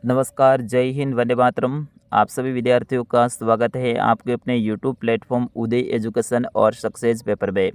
नमस्कार, जय हिंद, वंदे मातरम। आप सभी विद्यार्थियों का स्वागत है आपके अपने यूट्यूब प्लेटफॉर्म उदय एजुकेशन और सक्सेस पेपर में।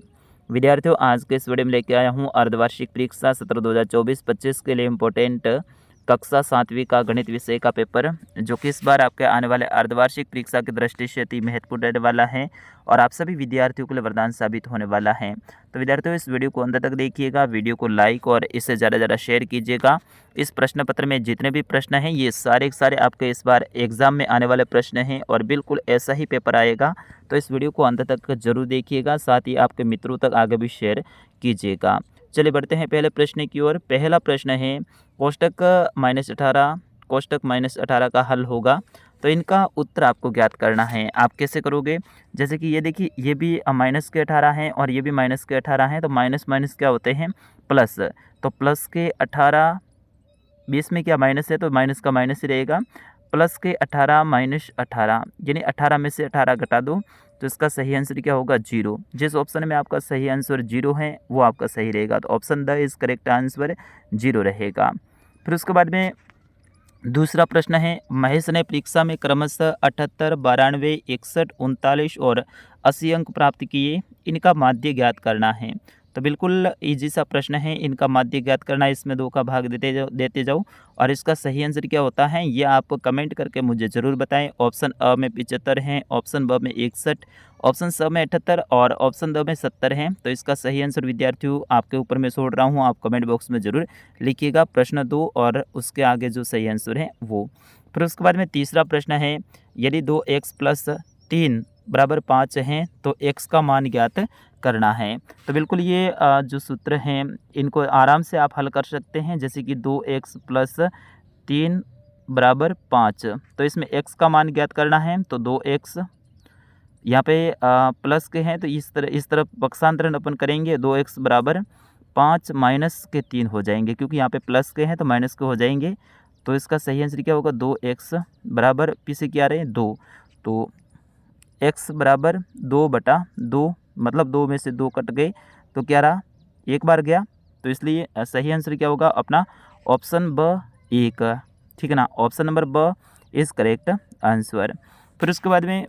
विद्यार्थियों, आज के इस वीडियो में लेके आया हूँ अर्धवार्षिक परीक्षा सत्र 2024-25 के लिए इम्पोर्टेंट कक्षा 7वीं का गणित विषय का पेपर, जो कि इस बार आपके आने वाले अर्धवार्षिक परीक्षा की दृष्टि से अति महत्वपूर्ण रहने वाला है और आप सभी विद्यार्थियों के लिए वरदान साबित होने वाला है। तो विद्यार्थियों, इस वीडियो को अंत तक देखिएगा, वीडियो को लाइक और इसे ज़्यादा से ज़्यादा शेयर कीजिएगा। इस प्रश्न पत्र में जितने भी प्रश्न हैं ये सारे के सारे आपके इस बार एग्जाम में आने वाले प्रश्न हैं और बिल्कुल ऐसा ही पेपर आएगा। तो इस वीडियो को अंत तक जरूर देखिएगा, साथ ही आपके मित्रों तक आगे भी शेयर कीजिएगा। चलिए बढ़ते हैं पहले प्रश्न की ओर। पहला प्रश्न है कोष्टक -18 कोष्टक -18 का हल होगा, तो इनका उत्तर आपको ज्ञात करना है। आप कैसे करोगे? जैसे कि ये देखिए, ये भी माइनस के 18 हैं और ये भी माइनस के 18 हैं, तो माइनस माइनस क्या होते हैं? प्लस। तो प्लस के 18 20 में क्या माइनस है, तो माइनस का माइनस ही रहेगा। प्लस के 18 माइनस 18 यानी 18 में से 18 घटा दो, तो इसका सही आंसर क्या होगा? 0। जिस ऑप्शन में आपका सही आंसर 0 है वो आपका सही रहेगा, तो option the is correct answer 0 रहेगा। फिर उसके बाद में दूसरा प्रश्न है, महेश ने परीक्षा में क्रमशः 78, 92, 61, 39 और 80 अंक प्राप्त किए, इनका माध्य ज्ञात करना है। तो बिल्कुल इजी सा प्रश्न है, इनका माध्य ज्ञात करना। इसमें 2 का भाग देते जाओ और इसका सही आंसर क्या होता है ये आप कमेंट करके मुझे ज़रूर बताएं। ऑप्शन अ में 75 हैं, ऑप्शन ब में 61, ऑप्शन स में 78 और ऑप्शन द में 70 हैं। तो इसका सही आंसर विद्यार्थियों आपके ऊपर मैं छोड़ रहा हूँ, आप कमेंट बॉक्स में ज़रूर लिखिएगा प्रश्न 2 और उसके आगे जो सही आंसर है वो। फिर उसके बाद में तीसरा प्रश्न है, यदि 2x + 3 = 5 हैं तो x का मान ज्ञात करना है। तो बिल्कुल ये जो सूत्र हैं इनको आराम से आप हल कर सकते हैं। जैसे कि 2x + 3 = 5, तो इसमें x का मान ज्ञात करना है। तो 2x यहाँ पे प्लस के हैं तो इस तरफ पक्षांतरण अपन करेंगे, 2x = 5 माइनस के 3 हो जाएंगे, क्योंकि यहाँ पे प्लस के हैं तो माइनस के हो जाएंगे। तो इसका सही आंसर क्या होगा? 2x बराबर पीछे क्या रहे 2, तो x बराबर 2/2, मतलब 2 में से 2 कट गए तो क्या रहा? 1 बार गया। तो इसलिए सही आंसर क्या होगा अपना? ऑप्शन ब 1, ठीक है ना। ऑप्शन नंबर ब इज़ करेक्ट आंसर। फिर उसके बाद में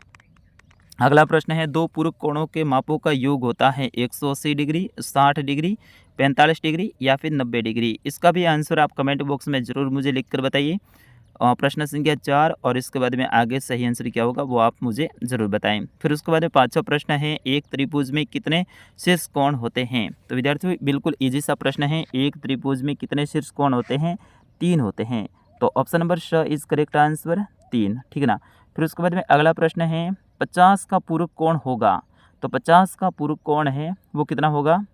अगला प्रश्न है, 2 पूरक कोणों के मापों का योग होता है 180 डिग्री, 60 डिग्री, 45 डिग्री या फिर 90 डिग्री। इसका भी आंसर आप कमेंट बॉक्स में ज़रूर मुझे लिख कर बताइए। प्रश्न संख्या 4 और इसके बाद में आगे सही आंसर क्या होगा वो आप मुझे ज़रूर बताएं। फिर उसके बाद में 5वां प्रश्न है, एक त्रिभुज में कितने शीर्ष कोण होते हैं? तो विद्यार्थियों बिल्कुल ईजी सा प्रश्न है। एक त्रिभुज में कितने शीर्ष कोण होते हैं? 3 होते हैं। तो ऑप्शन नंबर श इज करेक्ट आंसर 3, ठीक है ना। फिर उसके बाद में अगला प्रश्न है, 50 का पूरक कोण होगा, तो 50 का पूरक कोण है वो कितना होगा?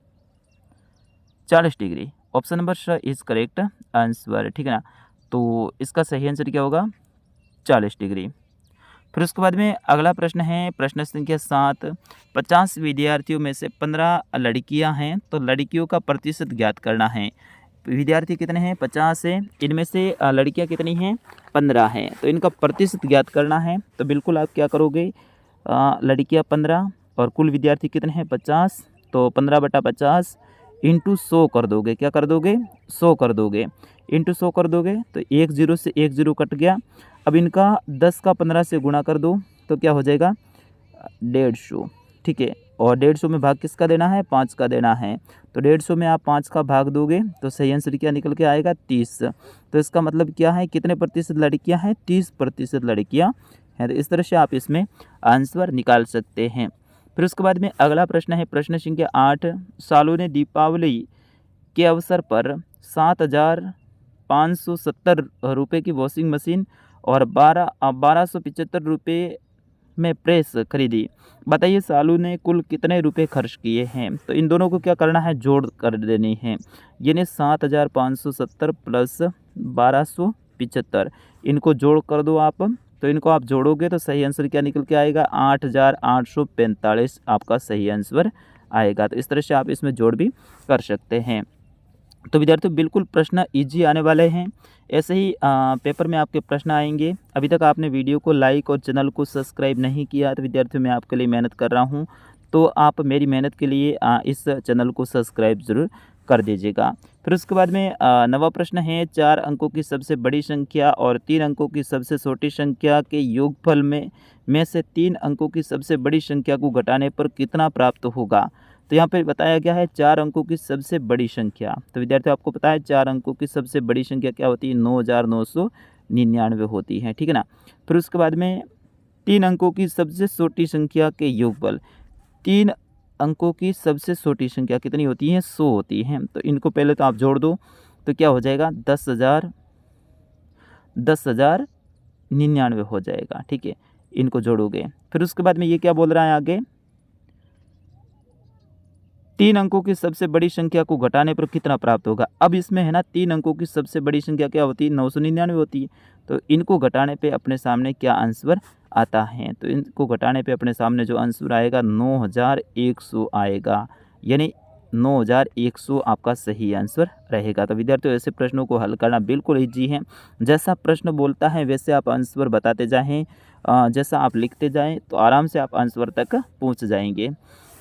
40 डिग्री। ऑप्शन नंबर श इज करेक्ट आंसर, ठीक है ना। तो इसका सही आंसर क्या होगा? 40 डिग्री। फिर उसके बाद में अगला प्रश्न है, प्रश्न संख्या 7, 50 विद्यार्थियों में से 15 लड़कियां हैं, तो लड़कियों का प्रतिशत ज्ञात करना है। विद्यार्थी कितने हैं? 50 है, इनमें से लड़कियां कितनी हैं? 15 हैं, तो इनका प्रतिशत ज्ञात करना है। तो बिल्कुल आप क्या करोगे? लड़कियां 15 और कुल विद्यार्थी कितने हैं? 50, तो 15/50 इंटू 100 कर दोगे। क्या कर दोगे? 100 कर दोगे। इंटू 100 कर दोगे तो 1 0 से 1 0 कट गया। अब इनका 10 का 15 से गुणा कर दो तो क्या हो जाएगा? 150, ठीक है। और 150 में भाग किसका देना है? 5 का देना है। तो 150 में आप 5 का भाग दोगे तो सही आंसर क्या निकल के आएगा? 30। तो इसका मतलब क्या है? कितने प्रतिशत लड़कियां हैं? 30% लड़कियां हैं। तो इस तरह से आप इसमें आंसर निकाल सकते हैं। फिर उसके बाद में अगला प्रश्न है, प्रश्न संख्या 8, सालों ने दीपावली के अवसर पर 7,570 रुपये की वॉशिंग मशीन और 1275 रुपये में प्रेस खरीदी। बताइए सालू ने कुल कितने रुपए खर्च किए हैं? तो इन दोनों को क्या करना है? जोड़ कर देनी है। यानी 7,570 प्लस 1275, इनको जोड़ कर दो आप। तो इनको आप जोड़ोगे तो सही आंसर क्या निकल के आएगा? 8,845 आपका सही आंसर आएगा। तो इस तरह से आप इसमें जोड़ भी कर सकते हैं। तो विद्यार्थियों बिल्कुल प्रश्न इजी आने वाले हैं। ऐसे ही पेपर में आपके प्रश्न आएंगे। अभी तक आपने वीडियो को लाइक और चैनल को सब्सक्राइब नहीं किया तो विद्यार्थियों मैं आपके लिए मेहनत कर रहा हूं, तो आप मेरी मेहनत के लिए इस चैनल को सब्सक्राइब ज़रूर कर दीजिएगा। फिर उसके बाद में 9वां प्रश्न है, 4 अंकों की सबसे बड़ी संख्या और 3 अंकों की सबसे छोटी संख्या के योगफल में से 3 अंकों की सबसे बड़ी संख्या को घटाने पर कितना प्राप्त होगा। तो यहाँ पे बताया गया है 4 अंकों की सबसे बड़ी संख्या। तो विद्यार्थियों आपको पता है 4 अंकों की सबसे बड़ी संख्या क्या होती है, 9999 होती है, ठीक है ना। फिर उसके बाद में 3 अंकों की सबसे छोटी संख्या के योगफल, 3 अंकों की सबसे छोटी संख्या कितनी होती है, 100 होती है। तो इनको पहले तो आप जोड़ दो तो क्या हो जाएगा, 10,099 हो जाएगा, ठीक है, इनको जोड़ोगे। फिर उसके बाद में ये क्या बोल रहा है आगे, 3 अंकों की सबसे बड़ी संख्या को घटाने पर कितना प्राप्त होगा। अब इसमें है ना 3 अंकों की सबसे बड़ी संख्या क्या होती है, 999 होती है। तो इनको घटाने पे अपने सामने क्या आंसर आता है, तो इनको घटाने पे अपने सामने जो आंसर आएगा 9100 आएगा, यानी 9100 आपका सही आंसर रहेगा। तो विद्यार्थियों ऐसे प्रश्नों को हल करना बिल्कुल ईजी है। जैसा प्रश्न बोलता है वैसे आप आंसर बताते जाएँ, जैसा आप लिखते जाएँ तो आराम से आप आंसर तक पहुँच जाएंगे।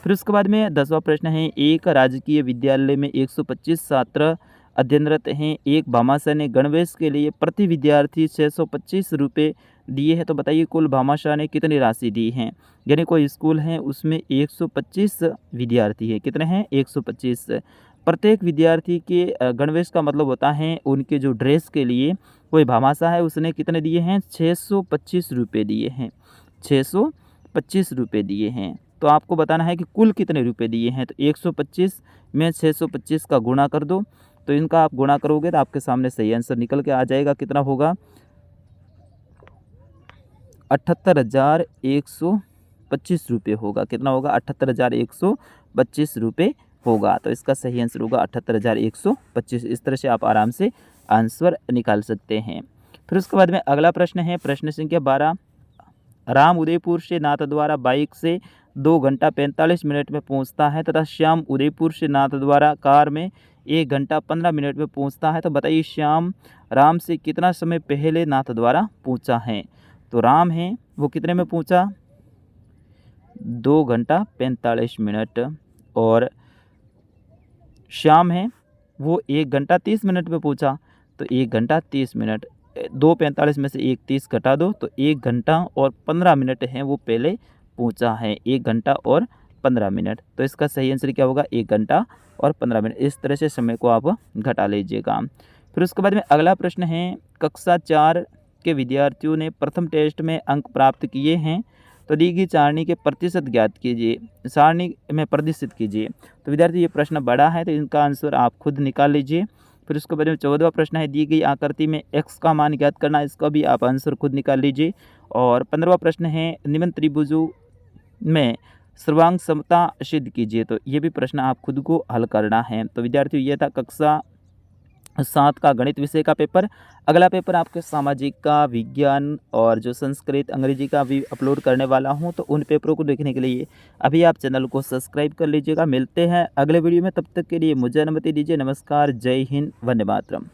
फिर उसके बाद में 10वां प्रश्न है, एक राजकीय विद्यालय में 125 छात्र अध्ययनरत हैं। एक भामाशाह ने गणवेश के लिए प्रति विद्यार्थी 625 रुपये दिए हैं। तो बताइए कुल भामाशाह ने कितनी राशि दी है। यानी कोई स्कूल है उसमें 125 विद्यार्थी है, कितने हैं, 125। प्रत्येक विद्यार्थी के गणवेश का मतलब होता है उनके जो ड्रेस के लिए कोई भामाशाह है उसने कितने दिए हैं, 625 रुपये दिए हैं, 625 रुपये दिए हैं। तो आपको बताना है कि कुल कितने रुपए दिए हैं। तो 125 में 625 का गुणा कर दो, तो इनका आप गुणा करोगे तो आपके सामने सही आंसर निकल के आ जाएगा। कितना होगा, 78,125 रुपये होगा। कितना होगा, 78,125 रुपये होगा। तो इसका सही आंसर होगा 78,125। इस तरह से आप आराम से आंसर निकाल सकते हैं। फिर उसके बाद में अगला प्रश्न है, प्रश्न संख्या 12। राम उदयपुर से नाथद्वारा बाइक से 2 घंटा 45 मिनट में पहुंचता है तथा श्याम उदयपुर से नाथद्वारा कार में 1 घंटा 15 मिनट में पहुंचता है। तो बताइए श्याम राम से कितना समय पहले नाथद्वारा पहुंचा है। तो राम है वो कितने में पहुंचा, 2 घंटा 45 मिनट, और श्याम है वो 1 घंटा 30 मिनट में पहुंचा। तो 1 घंटा 30 मिनट, 2:45 में से 1:30 घटा दो तो 1 घंटा और 15 मिनट है वो पहले पहुंचा है, 1 घंटा और 15 मिनट। तो इसका सही आंसर क्या होगा, 1 घंटा और 15 मिनट। इस तरह से समय को आप घटा लीजिएगा। फिर उसके बाद में अगला प्रश्न है, कक्षा 4 के विद्यार्थियों ने प्रथम टेस्ट में अंक प्राप्त किए हैं। तो दी गई सारणी के प्रतिशत ज्ञात कीजिए, सारणी में प्रदर्शित कीजिए। तो विद्यार्थी ये प्रश्न बड़ा है तो इनका आंसर आप खुद निकाल लीजिए। फिर उसके बाद में 14वां प्रश्न है, दी गई आकृति में x का मान ज्ञात करना, इसका भी आप आंसर खुद निकाल लीजिए। और 15वां प्रश्न है, निम्न त्रिभुजों में सर्वांग समता सिद्ध कीजिए। तो ये भी प्रश्न आप खुद को हल करना है। तो विद्यार्थियों ये था कक्षा 7 का गणित विषय का पेपर। अगला पेपर आपके सामाजिक का, विज्ञान और जो संस्कृत अंग्रेजी का भी अपलोड करने वाला हूं। तो उन पेपरों को देखने के लिए अभी आप चैनल को सब्सक्राइब कर लीजिएगा। मिलते हैं अगले वीडियो में, तब तक के लिए मुझे अनुमति दीजिए। नमस्कार, जय हिंद, वंदे मातरम।